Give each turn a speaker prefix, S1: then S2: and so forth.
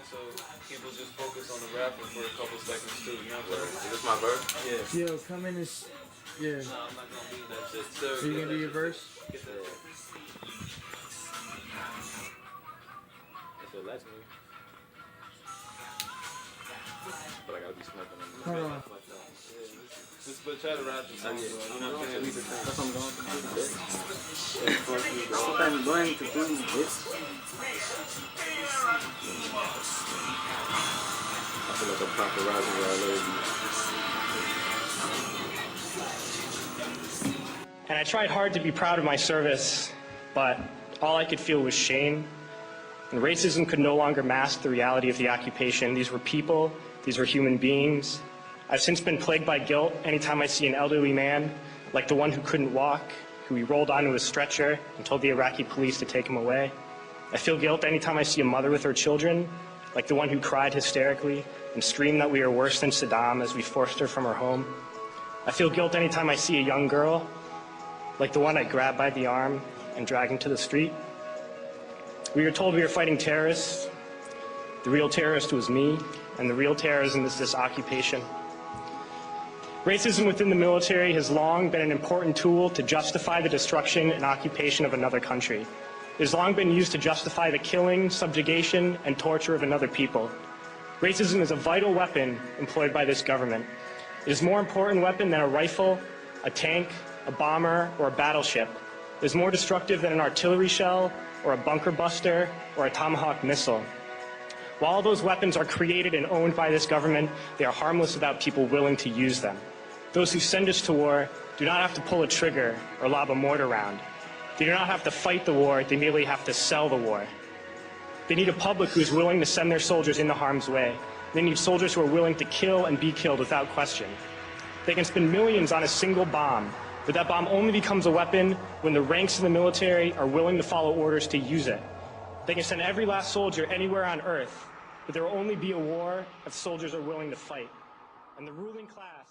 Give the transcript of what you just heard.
S1: saying? So people just focus on the rapping for a couple seconds too, you know what I'm saying?
S2: Is this my verse?
S1: Yeah.
S3: Yo, come in and yeah.
S1: Nah, I'm not gonna be in that shit. Sir,
S3: So you gonna do your verse?
S1: Get that.
S2: If it lets me. But I gotta be smoking on
S3: Hold on.
S1: Just but try to rap the song, bro. You know what I'm saying?
S2: That's what I'm going to do, bitch. That's what I'm going to do, bitch. I feel like a paparazzi while I
S4: And I tried hard to be proud of my service, but all I could feel was shame. And racism could no longer mask the reality of the occupation. These were people, these were human beings. I've since been plagued by guilt anytime I see an elderly man, like the one who couldn't walk, who we rolled onto a stretcher and told the Iraqi police to take him away. I feel guilt anytime I see a mother with her children, like the one who cried hysterically and screamed that we are worse than Saddam as we forced her from her home. I feel guilt anytime I see a young girl, like the one I grabbed by the arm and dragged into the street. We were told we were fighting terrorists. The real terrorist was me, and the real terrorism is this occupation. Racism within the military has long been an important tool to justify the destruction and occupation of another country. It has long been used to justify the killing, subjugation, and torture of another people. Racism is a vital weapon employed by this government. It is a more important weapon than a rifle, a tank, a bomber, or a battleship. It is more destructive than an artillery shell, or a bunker buster, or a Tomahawk missile. While all those weapons are created and owned by this government, they are harmless without people willing to use them. Those who send us to war do not have to pull a trigger or lob a mortar round. They do not have to fight the war, they merely have to sell the war. They need a public who is willing to send their soldiers into harm's way. They need soldiers who are willing to kill and be killed without question. They can spend millions on a single bomb, but that bomb only becomes a weapon when the ranks of the military are willing to follow orders to use it. They can send every last soldier anywhere on earth, but there will only be a war if soldiers are willing to fight. And the ruling class